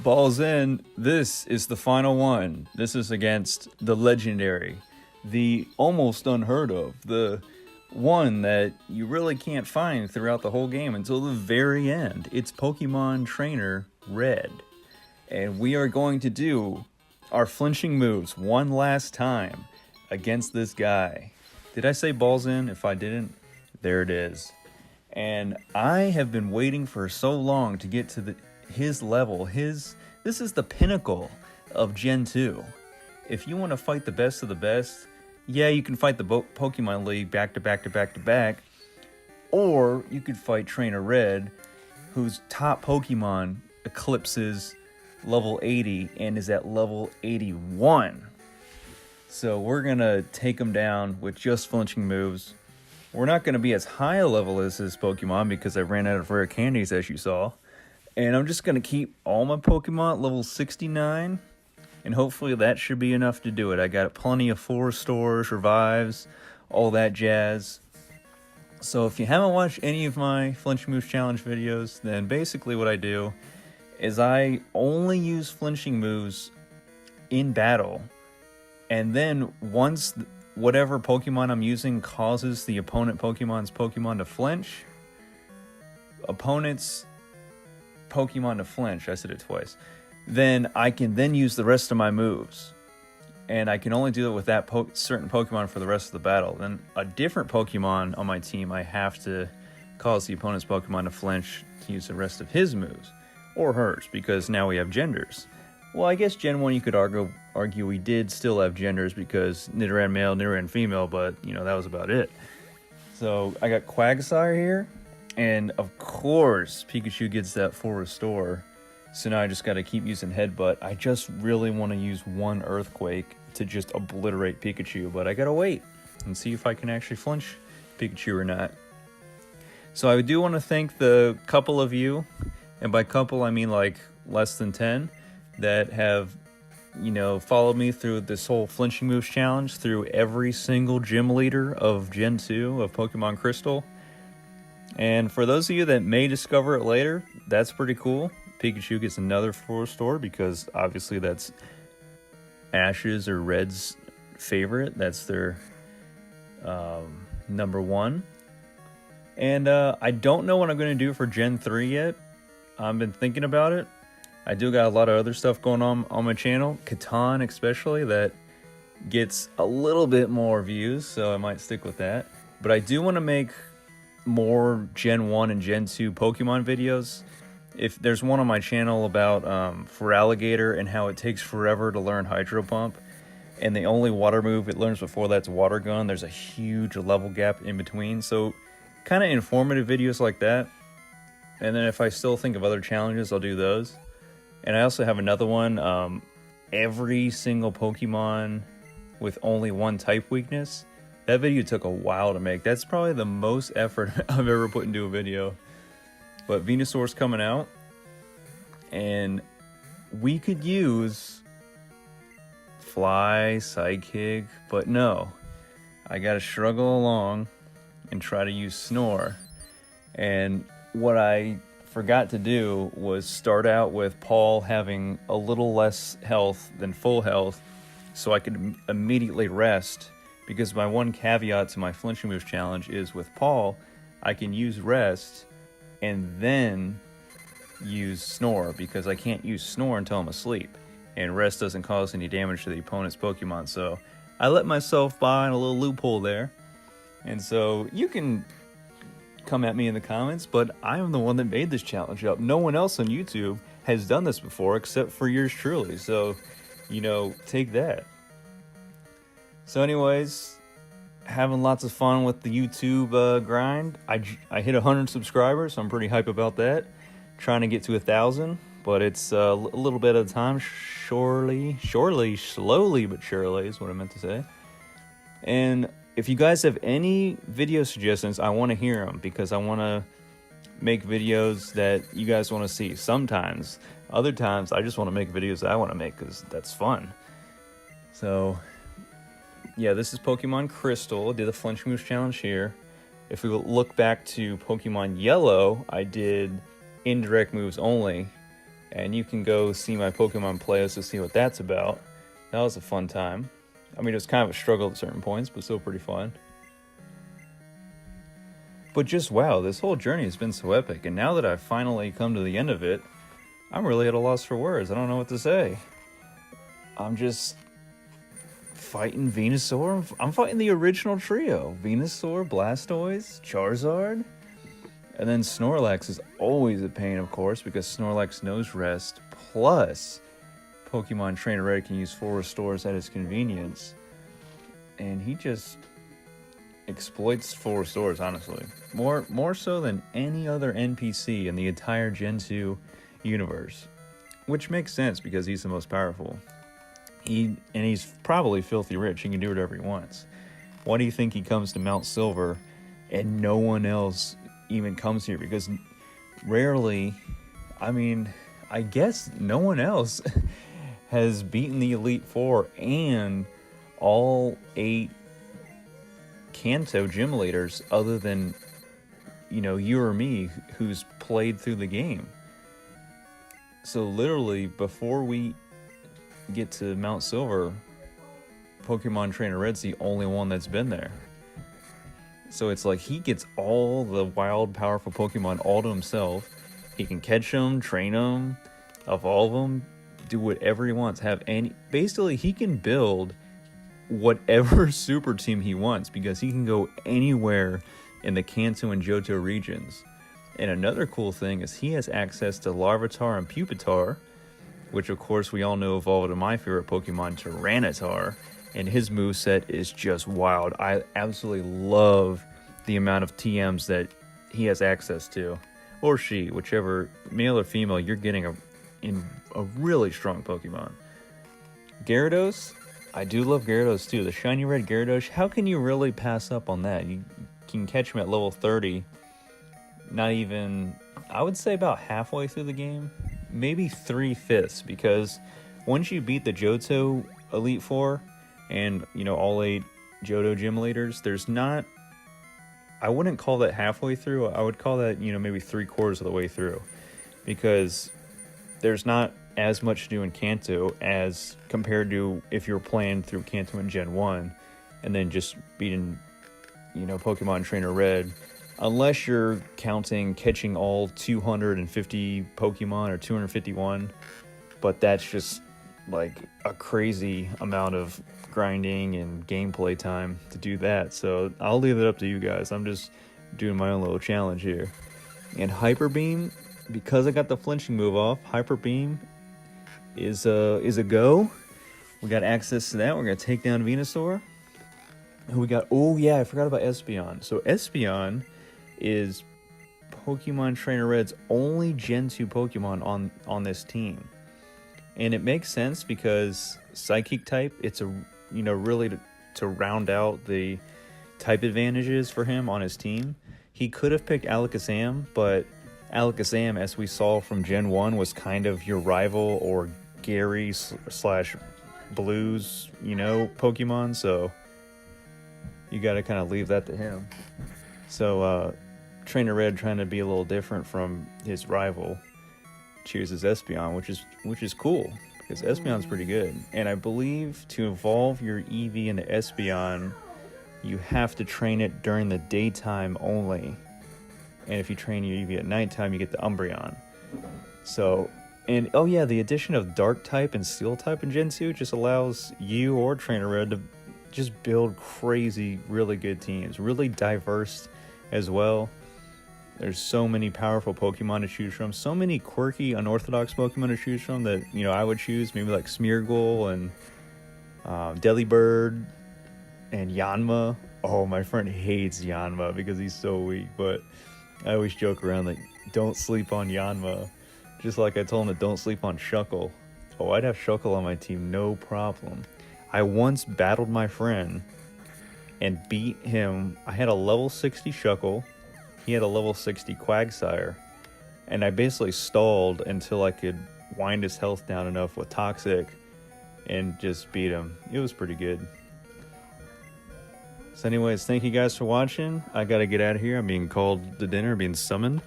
Balls in. This is the final one. This is against the legendary, the almost unheard of, the one that you really can't find throughout the whole game until the very end. It's Pokemon Trainer Red. And we are going to do our flinching moves one last time against this guy. Did I say balls in? If I didn't, there it is. And I have been waiting for so long to get to his level. This is the pinnacle of Gen 2. If you want to fight the best of the best, yeah, you can fight the Pokemon League back to back to back to back. Or you could fight Trainer Red, whose top Pokemon eclipses level 80 and is at level 81. So we're going to take him down with just flinching moves. We're not going to be as high a level as his Pokemon because I ran out of rare candies, as you saw. And I'm just going to keep all my Pokemon at level 69. And hopefully that should be enough to do it. I got plenty of 4-stores, revives, all that jazz. So if you haven't watched any of my Flinch Moves Challenge videos, then basically what I do is I only use flinching moves in battle. And then once whatever Pokemon I'm using causes the opponent Pokemon's Pokemon to flinch, opponent's Pokemon to flinch, I said it twice, then I can then use the rest of my moves. And I can only do it with that certain Pokemon for the rest of the battle. Then a different Pokemon on my team, I have to cause the opponent's Pokemon to flinch to use the rest of his moves. Or hers, because now we have genders. Well, I guess Gen 1 you could argue we did still have genders because Nidoran male, Nidoran female, but, you know, that was about it. So I got Quagsire here, and of course Pikachu gets that full restore. So now I just got to keep using Headbutt. I just really want to use one Earthquake to just obliterate Pikachu, but I gotta wait and see if I can actually flinch Pikachu or not. So I do want to thank the couple of you, and by couple I mean like less than 10, that have, you know, followed me through this whole flinching moves challenge through every single gym leader of Gen 2 of Pokemon Crystal. And for those of you that may discover it later, that's pretty cool. Pikachu gets another 4-star because obviously that's Ash's or Red's favorite. That's their number 1. And I don't know what I'm going to do for Gen 3 yet. I've been thinking about it. I do got a lot of other stuff going on my channel, Catan especially, that gets a little bit more views, so I might stick with that. But I do want to make more Gen 1 and Gen 2 Pokemon videos. If there's one on my channel about Feraligatr and how it takes forever to learn Hydro Pump, and the only water move it learns before that's Water Gun, there's a huge level gap in between. So kind of informative videos like that. And then if I still think of other challenges, I'll do those. And I also have another one, every single Pokemon with only one type weakness. That video took a while to make. That's probably the most effort I've ever put into a video. But Venusaur's coming out, and we could use Fly, Psychic, but no. I gotta struggle along and try to use Snore. And what I forgot to do was start out with Paul having a little less health than full health so I could immediately rest, because my one caveat to my flinching moves challenge is with Paul I can use rest and then use Snore, because I can't use Snore until I'm asleep, and rest doesn't cause any damage to the opponent's Pokemon. So I let myself by in a little loophole there. And so you can come at me in the comments, but I am the one that made this challenge up. No one else on YouTube has done this before except for yours truly. So, you know, take that. So anyways, having lots of fun with the YouTube grind. I hit 100 subscribers, so I'm pretty hype about that. Trying to get to 1,000, but it's a little bit at a time. Slowly but surely is what I meant to say. And if you guys have any video suggestions, I want to hear them, because I want to make videos that you guys want to see sometimes. Other times, I just want to make videos that I want to make because that's fun. So, yeah, this is Pokemon Crystal. I did the Flinch Moves Challenge here. If we look back to Pokemon Yellow, I did indirect moves only. And you can go see my Pokemon playlist to see what that's about. That was a fun time. I mean, it was kind of a struggle at certain points, but still pretty fun. But just wow, this whole journey has been so epic, and now that I've finally come to the end of it, I'm really at a loss for words. I don't know what to say. I'm just fighting Venusaur. I'm fighting the original trio. Venusaur, Blastoise, Charizard. And then Snorlax is always a pain, of course, because Snorlax knows rest. Plus, Pokemon Trainer Red can use full restores at his convenience. And he just exploits full restores, honestly. More so than any other NPC in the entire Gen 2 universe. Which makes sense because he's the most powerful. He's probably filthy rich. He can do whatever he wants. Why do you think he comes to Mount Silver and no one else even comes here? Because rarely, I mean, I guess no one else has beaten the Elite Four and all 8 Kanto gym leaders other than, you or me who's played through the game. So literally, before we get to Mount Silver, Pokemon Trainer Red's the only one that's been there. So it's like he gets all the wild, powerful Pokemon all to himself. He can catch them, train them, evolve them, do whatever he wants. Basically, he can build whatever super team he wants because he can go anywhere in the Kanto and Johto regions. And another cool thing is he has access to Larvitar and Pupitar, which of course we all know evolved into my favorite Pokemon, Tyranitar, and his moveset is just wild. I absolutely love the amount of TMs that he has access to, or she, whichever, male or female, you're getting a really strong Pokemon. Gyarados, I do love Gyarados too. The shiny red Gyarados, how can you really pass up on that? You can catch him at level 30, not even, I would say about halfway through the game, maybe 3/5, because once you beat the Johto Elite Four and, all 8 Johto gym leaders, there's not, I wouldn't call that halfway through, I would call that, maybe 3/4 of the way through, because there's not as much to do in Kanto as compared to if you're playing through Kanto in Gen 1 and then just beating, Pokemon Trainer Red, unless you're counting catching all 250 Pokemon or 251, but that's just like a crazy amount of grinding and gameplay time to do that. So I'll leave it up to you guys. I'm just doing my own little challenge here. And Hyper Beam, because I got the flinching move off, Hyper Beam is a go. We got access to that. We're gonna take down Venusaur. Who we got? Oh yeah, I forgot about Espeon. So Espeon is Pokemon Trainer Red's only Gen 2 Pokemon on this team. And it makes sense because Psychic type, it's really to round out the type advantages for him on his team. He could have picked Alakazam, but Alakazam, as we saw from Gen 1, was kind of your rival or Gary / Blues, Pokemon, so you gotta kind of leave that to him. So, Trainer Red, trying to be a little different from his rival, chooses Espeon, which is cool because Espeon's pretty good. And I believe to evolve your Eevee into Espeon, you have to train it during the daytime only. And if you train your Eevee at nighttime, you get the Umbreon. So, and oh yeah, the addition of Dark type and Steel type in Gen 2 just allows you or Trainer Red to just build crazy, really good teams, really diverse as well. There's so many powerful Pokemon to choose from, so many quirky, unorthodox Pokemon to choose from that, I would choose, maybe like Smeargle and Delibird and Yanma. Oh, my friend hates Yanma because he's so weak, but I always joke around like, don't sleep on Yanma. Just like I told him that don't sleep on Shuckle. Oh, I'd have Shuckle on my team, no problem. I once battled my friend and beat him. I had a level 60 Shuckle. He had a level 60 Quagsire. And I basically stalled until I could wind his health down enough with Toxic and just beat him. It was pretty good. So anyways, thank you guys for watching. I gotta get out of here. I'm being called to dinner, being summoned.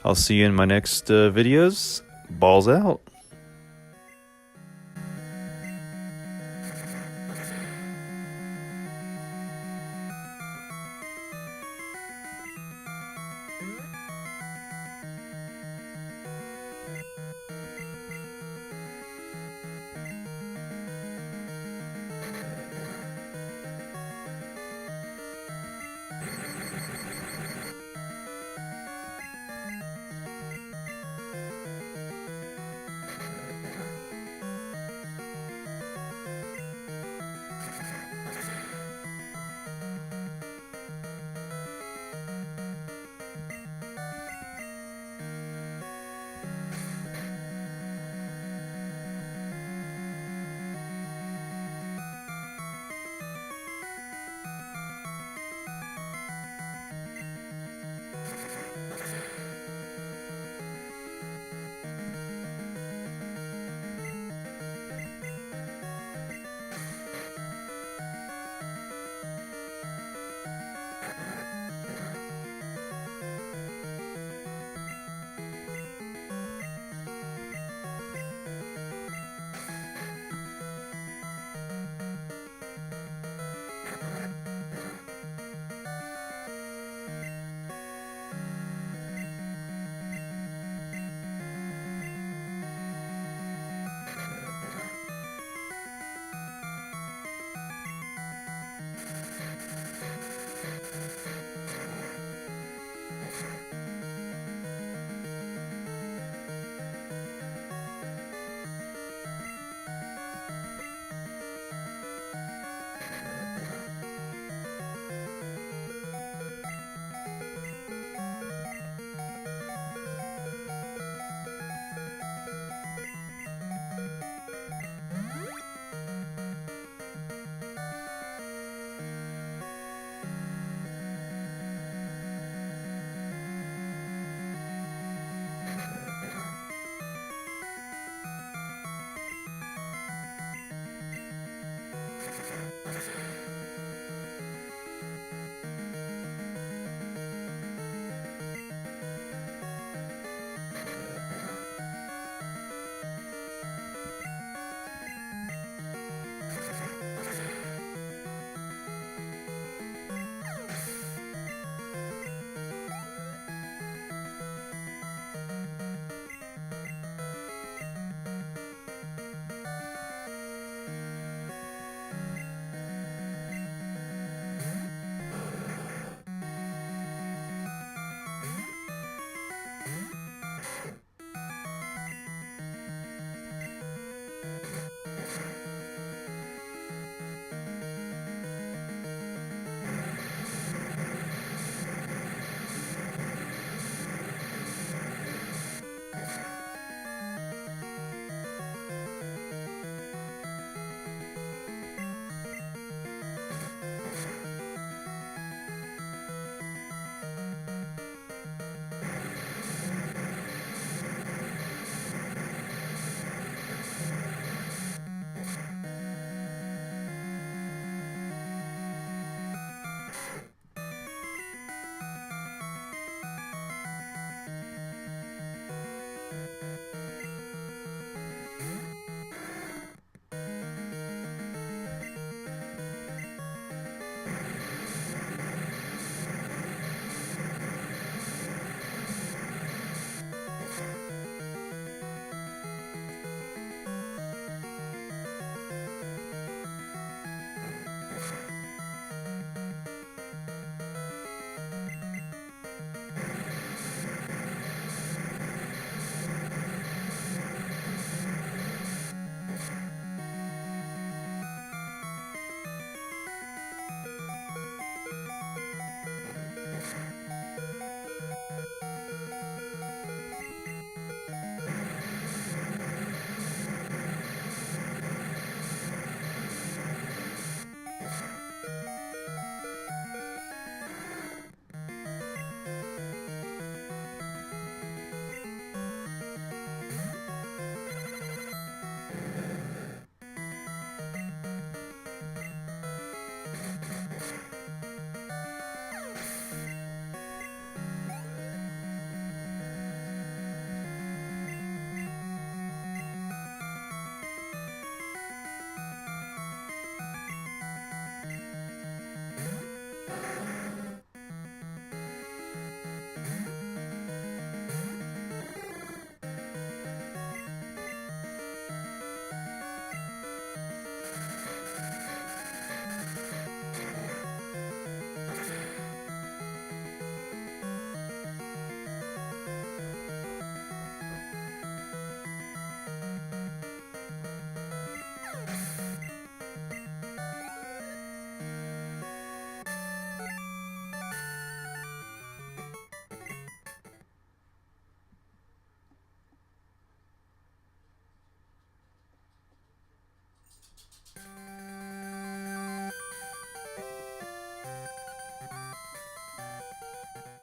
I'll see you in my next videos. Balls out.